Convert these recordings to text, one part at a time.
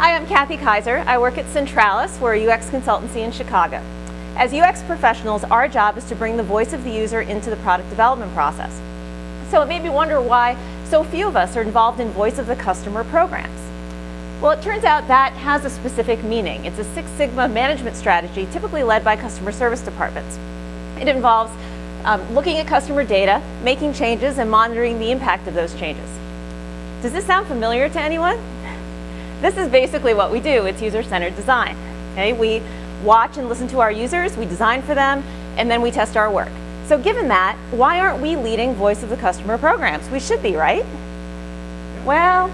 Hi, I'm Kathi Kaiser. I work at Centralis. We're a UX consultancy in Chicago. As UX professionals, our job is to bring the voice of the user into the product development process. So it made me wonder why so few of us are involved in voice of the customer programs. Well, it turns out that has a specific meaning. It's a Six Sigma management strategy typically led by customer service departments. It involves looking at customer data, making changes, and monitoring the impact of those changes. Does this sound familiar to anyone? This is basically what we do. It's user-centered design. Okay? We watch and listen to our users, we design for them, and then we test our work. So given that, why aren't we leading voice of the customer programs? We should be, right? Well,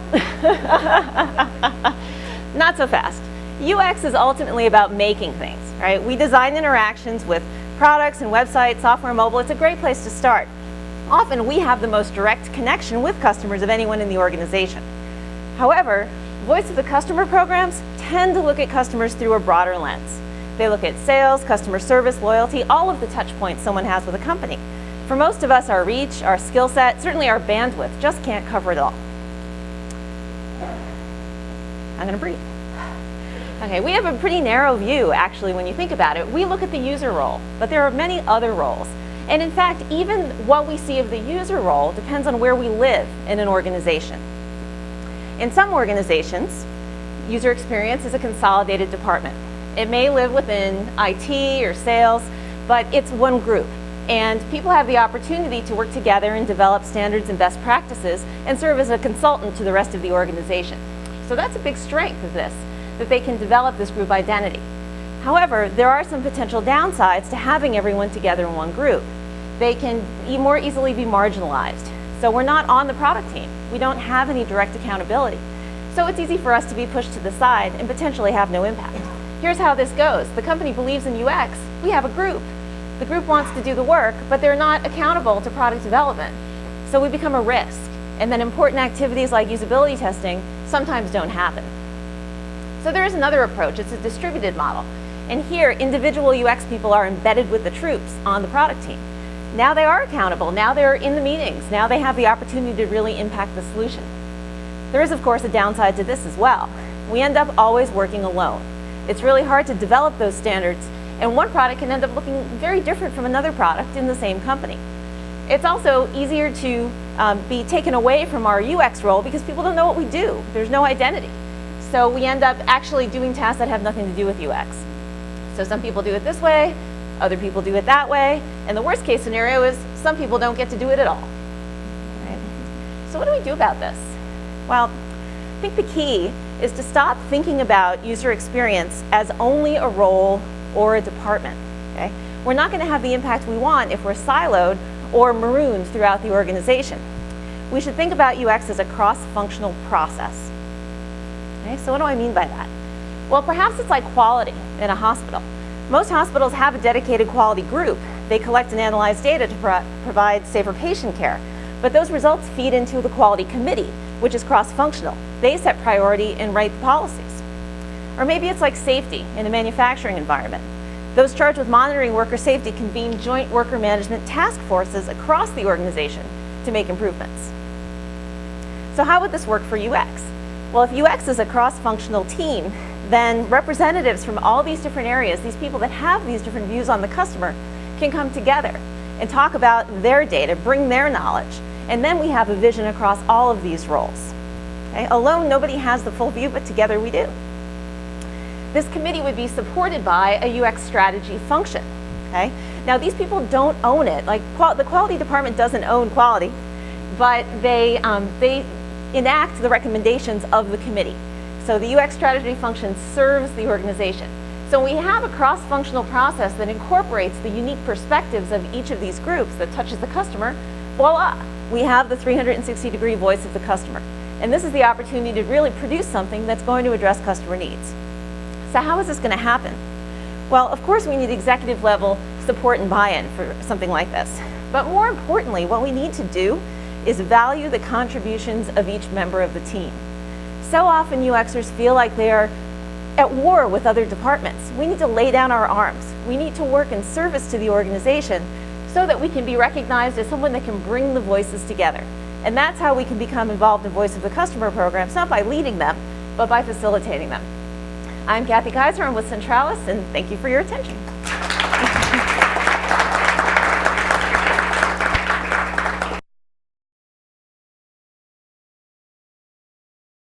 not so fast. UX is ultimately about making things, right? We design interactions with products and websites, software, mobile. It's a great place to start. Often we have the most direct connection with customers of anyone in the organization. However, voice of the customer programs tend to look at customers through a broader lens. They look at sales, customer service, loyalty, all of the touch points someone has with a company. For most of us, our reach, our skill set, certainly our bandwidth just can't cover it all. I'm going to breathe. Okay, we have a pretty narrow view, actually, when you think about it. We look at the user role, but there are many other roles. And in fact, even what we see of the user role depends on where we live in an organization. In some organizations, user experience is a consolidated department. It may live within IT or sales, but it's one group. And people have the opportunity to work together and develop standards and best practices and serve as a consultant to the rest of the organization. So that's a big strength of this, that they can develop this group identity. However, there are some potential downsides to having everyone together in one group. They can more easily be marginalized. So we're not on the product team. We don't have any direct accountability. So it's easy for us to be pushed to the side and potentially have no impact. Here's how this goes. The company believes in UX. We have a group. The group wants to do the work, but they're not accountable to product development. So we become a risk. And then important activities like usability testing sometimes don't happen. So there is another approach. It's a distributed model. And here, individual UX people are embedded with the troops on the product team. Now they are accountable. Now they're in the meetings. Now they have the opportunity to really impact the solution. There is, of course, a downside to this as well. We end up always working alone. It's really hard to develop those standards, and one product can end up looking very different from another product in the same company. It's also easier to be taken away from our UX role because people don't know what we do. There's no identity. So we end up actually doing tasks that have nothing to do with UX. So some people do it this way, other people do it that way, and the worst case scenario is some people don't get to do it at all. Right? So what do we do about this? Well, I think the key is to stop thinking about user experience as only a role or a department. Okay? We're not going to have the impact we want if we're siloed or marooned throughout the organization. We should think about UX as a cross-functional process. Okay? So what do I mean by that? Well, perhaps it's like quality in a hospital. Most hospitals have a dedicated quality group. They collect and analyze data to provide safer patient care. But those results feed into the quality committee, which is cross-functional. They set priority and write the policies. Or maybe it's like safety in a manufacturing environment. Those charged with monitoring worker safety convene joint worker management task forces across the organization to make improvements. So how would this work for UX? Well, if UX is a cross-functional team, then representatives from all these different areas, these people that have these different views on the customer, can come together and talk about their data, bring their knowledge, and then we have a vision across all of these roles. Okay? Alone, nobody has the full view, but together we do. This committee would be supported by a UX strategy function. Okay? Now, these people don't own it. Like the quality department doesn't own quality, but they enact the recommendations of the committee. So the UX strategy function serves the organization. So we have a cross-functional process that incorporates the unique perspectives of each of these groups that touches the customer. Voila, we have the 360-degree voice of the customer. And this is the opportunity to really produce something that's going to address customer needs. So how is this going to happen? Well, of course, we need executive level support and buy-in for something like this. But more importantly, what we need to do is value the contributions of each member of the team. So often UXers feel like they're at war with other departments. We need to lay down our arms. We need to work in service to the organization so that we can be recognized as someone that can bring the voices together. And that's how we can become involved in Voice of the Customer programs, not by leading them, but by facilitating them. I'm Kathi Kaiser, I'm with Centralis, and thank you for your attention.